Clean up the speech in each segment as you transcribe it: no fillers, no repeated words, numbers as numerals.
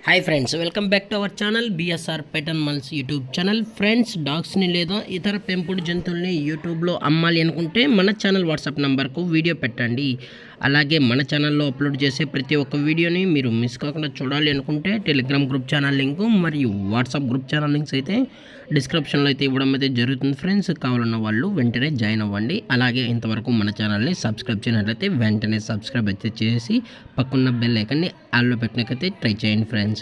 Hi friends, welcome back to our channel BSR pet animals YouTube channel. Friends, డాగ్స్ని లేదా ఇతర పెంపుడు జంతువుల్ని యూట్యూబ్లో అమ్మాలి అనుకుంటే మన ఛానల్ వాట్సాప్ నెంబర్కు వీడియో పెట్టండి. అలాగే మన ఛానల్లో అప్లోడ్ చేసే ప్రతి ఒక్క వీడియోని మీరు మిస్ కాకుండా చూడాలి అనుకుంటే టెలిగ్రామ్ గ్రూప్ ఛానల్ లింకు మరియు వాట్సాప్ గ్రూప్ ఛానల్ లింక్స్ అయితే డిస్క్రిప్షన్లో అయితే ఇవ్వడం అయితే జరుగుతుంది. ఫ్రెండ్స్, కావాలన్న వాళ్ళు వెంటనే జాయిన్ అవ్వండి. అలాగే ఇంతవరకు మన ఛానల్ని సబ్స్క్రైబ్ చేయనట్లయితే వెంటనే సబ్స్క్రైబ్ అయితే చేసి పక్కన్న బెల్ ఐకాన్ని ఆల్లో పెట్టినకైతే ట్రై చేయండి ఫ్రెండ్స్.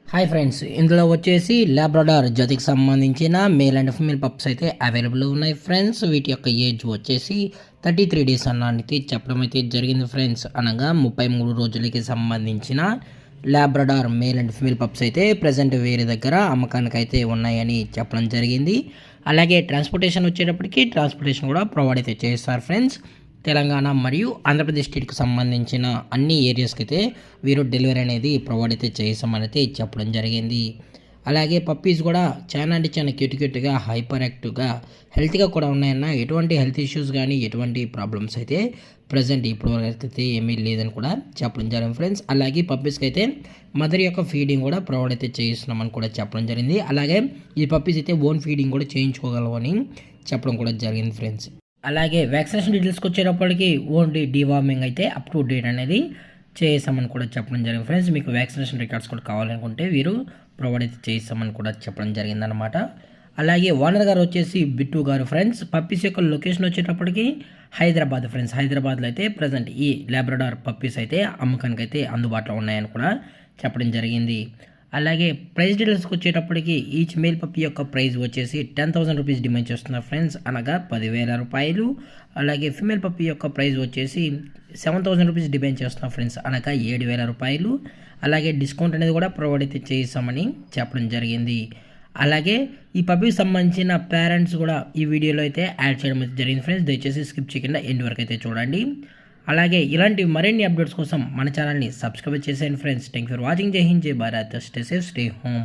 హాయ్ ఫ్రెండ్స్, ఇందులో వచ్చేసి లాబ్రడార్ జాతికి సంబంధించిన మేల్ అండ్ ఫీమేల్ పప్స్ అయితే అవైలబుల్ ఉన్నాయి ఫ్రెండ్స్. వీటి యొక్క ఏజ్ వచ్చేసి 33 డేస్ అన్నానికి చెప్పడం అయితే జరిగింది ఫ్రెండ్స్. అనగా 33 రోజులకి సంబంధించిన Labrador male and female pups అయితే ప్రజెంట్ వేరే దగ్గర అమ్మకానికి అయితే ఉన్నాయని చెప్పడం జరిగింది. అలాగే ట్రాన్స్పోర్టేషన్ వచ్చేటప్పటికి ట్రాన్స్పోర్టేషన్ కూడా ప్రొవైడ్ అయితే చేస్తారు ఫ్రెండ్స్. తెలంగాణ మరియు ఆంధ్రప్రదేశ్ స్టేట్కి సంబంధించిన అన్ని ఏరియాస్కి అయితే వీరు డెలివరీ అనేది ప్రొవైడ్ అయితే చేసామని అయితే చెప్పడం జరిగింది. అలాగే పప్పీస్ కూడా చాలా అంటే చాలా క్యూట్గా హైపర్ యాక్టివ్గా హెల్త్గా కూడా ఉన్నాయన్న. ఎటువంటి హెల్త్ ఇష్యూస్ కానీ ఎటువంటి ప్రాబ్లమ్స్ అయితే ప్రజెంట్ ఇప్పటివరకు అయితే ఏమీ లేదని కూడా చెప్పడం జరిగింది ఫ్రెండ్స్. అలాగే పప్పీస్కి అయితే మదర్ యొక్క ఫీడింగ్ కూడా ప్రొవైడ్ అయితే చేస్తున్నామని కూడా చెప్పడం జరిగింది. అలాగే ఈ పప్పీస్ అయితే ఓన్ ఫీడింగ్ కూడా చేయించుకోగలవని చెప్పడం కూడా జరిగింది ఫ్రెండ్స్. అలాగే వ్యాక్సినేషన్ డీటెయిల్స్కి వచ్చేటప్పటికి ఓన్లీ డీవార్మింగ్ అయితే అప్ టు డేట్ అనేది చేసామని కూడా చెప్పడం జరిగింది ఫ్రెండ్స్. మీకు వ్యాక్సినేషన్ రికార్డ్స్ కూడా కావాలనుకుంటే వీరు ప్రొవైడ్ అయితే చేస్తామని కూడా చెప్పడం జరిగిందనమాట. అలాగే ఓనర్ గారు వచ్చేసి బిట్టు గారు ఫ్రెండ్స్. పప్పీస్ యొక్క లొకేషన్ వచ్చేటప్పటికి హైదరాబాద్ ఫ్రెండ్స్. హైదరాబాద్లో అయితే ప్రజెంట్ ఈ లాబ్రడార్ పప్పీస్ అయితే అమ్మకానికి అయితే అందుబాటులో ఉన్నాయని కూడా చెప్పడం జరిగింది. అలాగే ప్రైస్ డీటెయిల్స్కి వచ్చేటప్పటికి ఈచ్ మేల్ పప్పీ యొక్క ప్రైస్ వచ్చేసి 10,000 రూపీస్ డిమాండ్ చేస్తున్నారు ఫ్రెండ్స్, అనగా 10,000 రూపాయలు. అలాగే ఫీమేల్ పప్పీ యొక్క ప్రైస్ వచ్చేసి 7,000 రూపీస్ డిమాండ్ చేస్తున్నారు ఫ్రెండ్స్, అనగా 7,000 రూపాయలు. అలాగే డిస్కౌంట్ అనేది కూడా ప్రొవైడ్ అయితే చేస్తామని చెప్పడం జరిగింది. అలాగే ఈ పప్పీకి సంబంధించిన పేరెంట్స్ కూడా ఈ వీడియోలో అయితే యాడ్ చేయడం అయితే జరిగింది ఫ్రెండ్స్. దయచేసి స్కిప్ చేయకుండా ఎండ్ వరకు అయితే చూడండి. అలాగే ఇలాంటి మరిన్ని అప్డేట్స్ కోసం మన ఛానల్ని సబ్స్క్రైబ్ చేసేయండి friends. Thank you for watching. జై హింద్, జై Bharat, stay safe, stay home.